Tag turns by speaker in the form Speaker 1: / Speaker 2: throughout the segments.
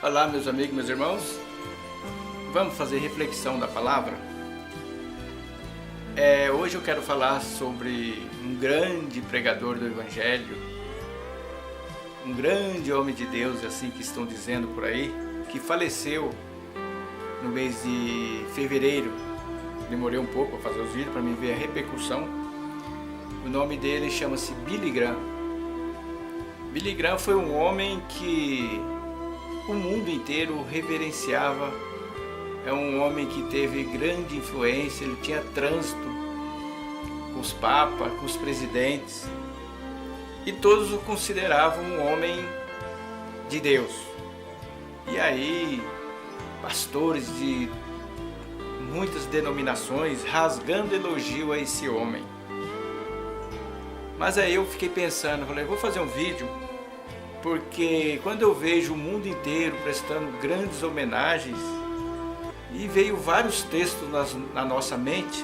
Speaker 1: Olá, meus amigos, meus irmãos. Vamos fazer reflexão da palavra? Hoje eu quero falar sobre um grande pregador do Evangelho, um grande homem de Deus, assim que estão dizendo por aí, que faleceu no mês de fevereiro. Demorei um pouco para fazer os vídeos para me ver a repercussão. O nome dele chama-se Billy Graham. Billy Graham foi um homem que o mundo inteiro reverenciava. É um homem que teve grande influência, ele tinha trânsito com os papas, com os presidentes, e todos o consideravam um homem de Deus. E aí, pastores de muitas denominações rasgando elogio a esse homem. Mas aí eu fiquei pensando, falei, vou fazer um vídeo, porque quando eu vejo o mundo inteiro prestando grandes homenagens, e veio vários textos na nossa mente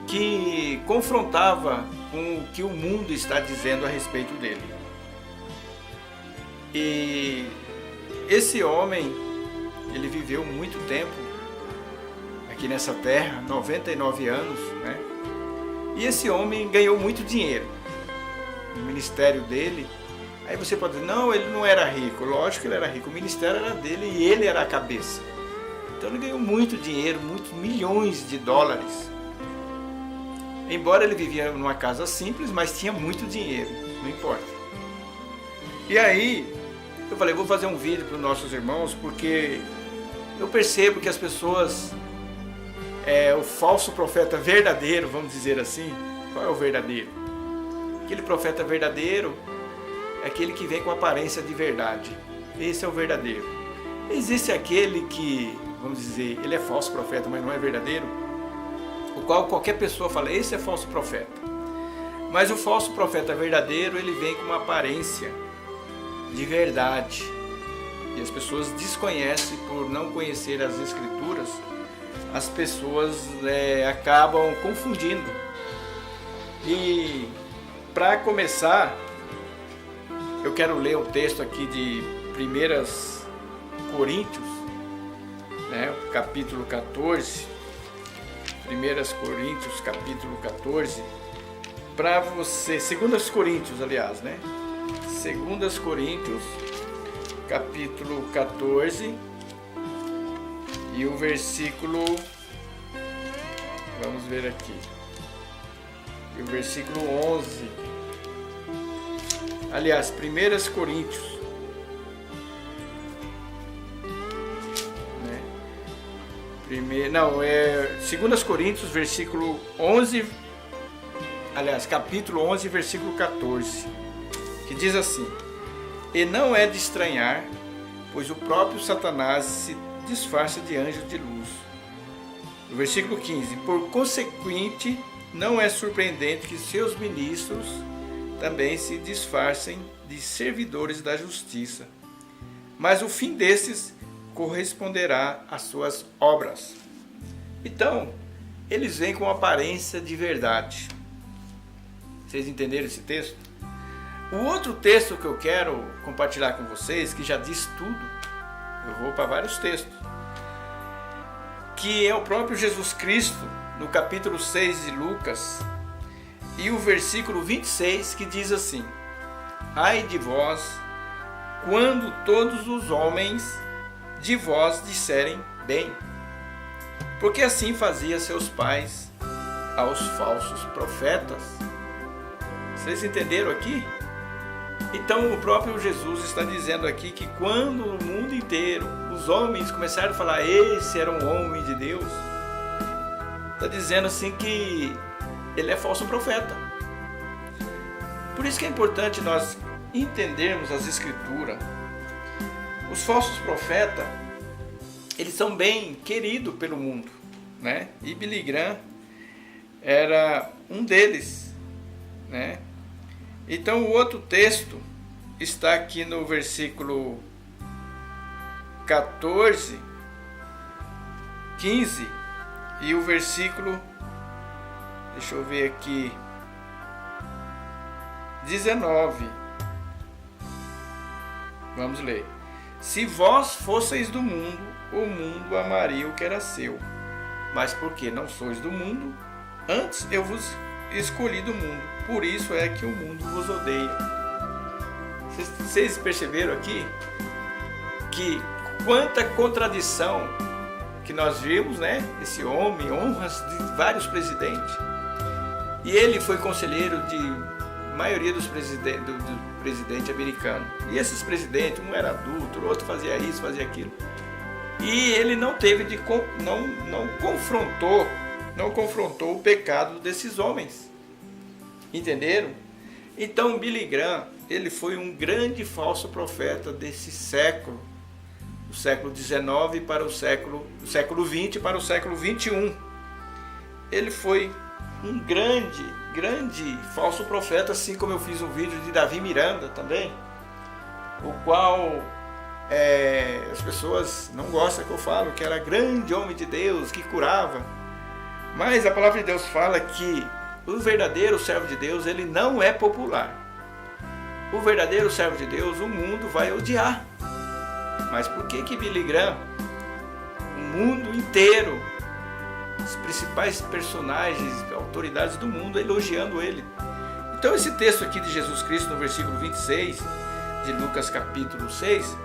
Speaker 1: que confrontava com o que o mundo está dizendo a respeito dele. E esse homem, ele viveu muito tempo aqui nessa terra, 99 anos, né? E esse homem ganhou muito dinheiro no ministério dele. Aí você pode dizer, não, ele não era rico. Lógico que ele era rico, o ministério era dele e ele era a cabeça. Então ele ganhou muito dinheiro, muitos milhões de dólares. Embora ele vivia numa casa simples, mas tinha muito dinheiro, não importa. E aí, eu falei, vou fazer um vídeo para os nossos irmãos, porque eu percebo que as pessoas, o falso profeta verdadeiro, vamos dizer assim, qual é o verdadeiro? Aquele profeta verdadeiro é aquele que vem com aparência de verdade. Esse é o verdadeiro. Existe aquele que, vamos dizer, ele é falso profeta, mas não é verdadeiro, o qual qualquer pessoa fala, esse é falso profeta. Mas o falso profeta verdadeiro, ele vem com uma aparência de verdade. E as pessoas desconhecem, por não conhecer as escrituras, as pessoas acabam confundindo. E para começar, eu quero ler um texto aqui de 1 Coríntios, capítulo 14, 1 Coríntios, capítulo 14, para você, 2 Coríntios, aliás, 2 Coríntios, capítulo 14, e o versículo, vamos ver aqui, e o versículo 11, aliás, 1 Coríntios, 2 Coríntios, versículo 11, aliás, capítulo 11, versículo 14, que diz assim, e não é de estranhar, pois o próprio Satanás se disfarça de anjo de luz. No versículo 15, por consequente, não é surpreendente que seus ministros também se disfarcem de servidores da justiça, mas o fim desses corresponderá às suas obras. Então, eles vêm com aparência de verdade. Vocês entenderam esse texto? O outro texto que eu quero compartilhar com vocês, que já diz tudo, eu vou para vários textos, que é o próprio Jesus Cristo, no capítulo 6 de Lucas, e o versículo 26, que diz assim, ai de vós, quando todos os homens de vós disserem bem, porque assim fazia seus pais aos falsos profetas. Vocês entenderam aqui? Então o próprio Jesus está dizendo aqui que quando o mundo inteiro, os homens começaram a falar, esse era um homem de Deus, está dizendo assim que ele é falso profeta. Por isso que é importante nós entendermos as escrituras. Os falsos profetas, eles são bem queridos pelo mundo, E Billy Graham era um deles, Então o outro texto está aqui no versículo 14, 15 e o versículo Deixa eu ver aqui. 19. Vamos ler. Se vós fosseis do mundo, o mundo amaria o que era seu. Mas porque não sois do mundo, antes eu vos escolhi do mundo. Por isso é que o mundo vos odeia. Vocês perceberam aqui que quanta contradição que nós vimos, né? Esse homem honra de vários presidentes. E ele foi conselheiro de maioria dos presidentes do presidente americano. E esses presidentes, um era adulto, o outro fazia isso, fazia aquilo. E ele não teve de não confrontou o pecado desses homens. Entenderam? Então Billy Graham, ele foi um grande falso profeta desse século, do século XIX para o século XX para o século XXI. Ele foi um grande falso profeta, assim como eu fiz um vídeo de Davi Miranda também, o qual as pessoas não gostam que eu falo, que era grande homem de Deus, que curava. Mas a palavra de Deus fala que o verdadeiro servo de Deus, ele não é popular. O verdadeiro servo de Deus, o mundo vai odiar. Mas por que Billy Graham, o mundo inteiro, os principais personagens, autoridades do mundo elogiando ele? Então esse texto aqui de Jesus Cristo, no versículo 26 de Lucas capítulo 6,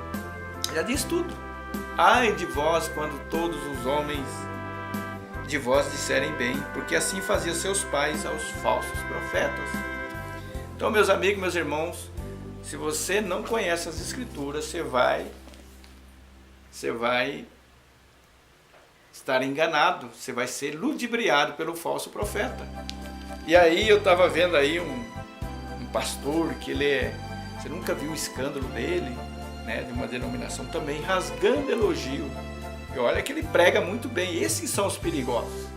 Speaker 1: já diz tudo. Ai de vós quando todos os homens de vós disserem bem, porque assim faziam seus pais aos falsos profetas. Então, meus amigos, meus irmãos, se você não conhece as Escrituras, você vai estar enganado, você vai ser ludibriado pelo falso profeta. E aí eu estava vendo aí um pastor que você nunca viu um escândalo dele, né, de uma denominação também, rasgando elogio. E olha que ele prega muito bem. Esses são os perigosos.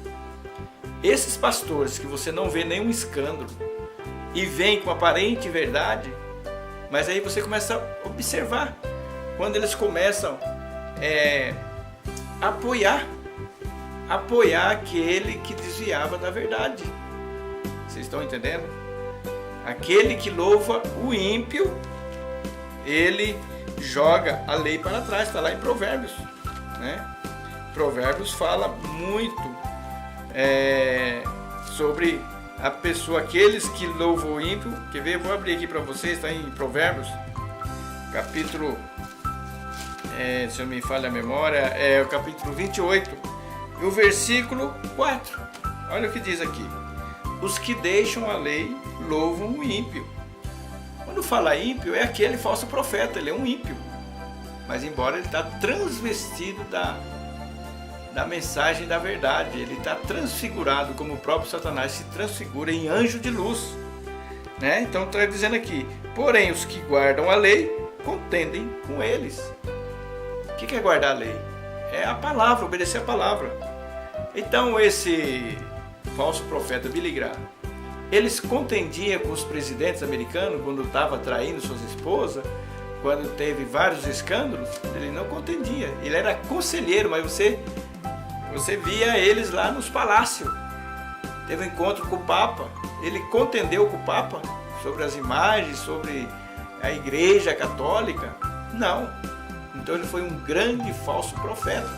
Speaker 1: Esses pastores que você não vê nenhum escândalo e vem com aparente verdade, mas aí você começa a observar quando eles começam a apoiar aquele que desviava da verdade. Vocês estão entendendo? Aquele que louva o ímpio, ele joga a lei para trás. Está lá em Provérbios, né? Provérbios fala muito sobre a pessoa, aqueles que louvam o ímpio. Quer ver? Eu vou abrir aqui para vocês, está em Provérbios, capítulo, se eu me falha a memória, é o capítulo 28, e o versículo 4. Olha o que diz aqui: os que deixam a lei louvam o ímpio. Quando fala ímpio, é aquele falso profeta, ele é um ímpio. Mas embora ele está transvestido da mensagem da verdade, ele está transfigurado, como o próprio Satanás se transfigura em anjo de luz, né? Então está dizendo aqui: porém os que guardam a lei contendem com eles. O que é guardar a lei? É a palavra, obedecer a palavra. Então esse falso profeta Billy Graham, eles contendiam com os presidentes americanos quando estava traindo suas esposas, quando teve vários escândalos. Ele não contendia, ele era conselheiro, mas você via eles lá nos palácios. Teve um encontro com o Papa, ele contendeu com o Papa sobre as imagens, sobre a Igreja Católica? Não. Então ele foi um grande falso profeta,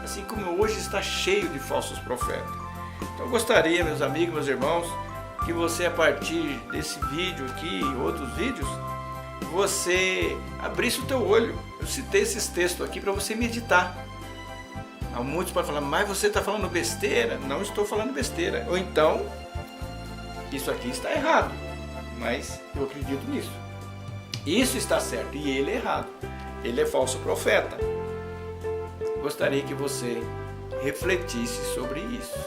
Speaker 1: assim como hoje está cheio de falsos profetas. Então eu gostaria, meus amigos, meus irmãos, que você, a partir desse vídeo aqui e outros vídeos, você abrisse o teu olho. Eu citei esses textos aqui para você meditar. Há muitos podem falar: mas você está falando besteira. Não estou falando besteira. Ou então, isso aqui está errado, mas eu acredito nisso. Isso está certo e ele é errado. Ele é falso profeta. Gostaria que você refletisse sobre isso.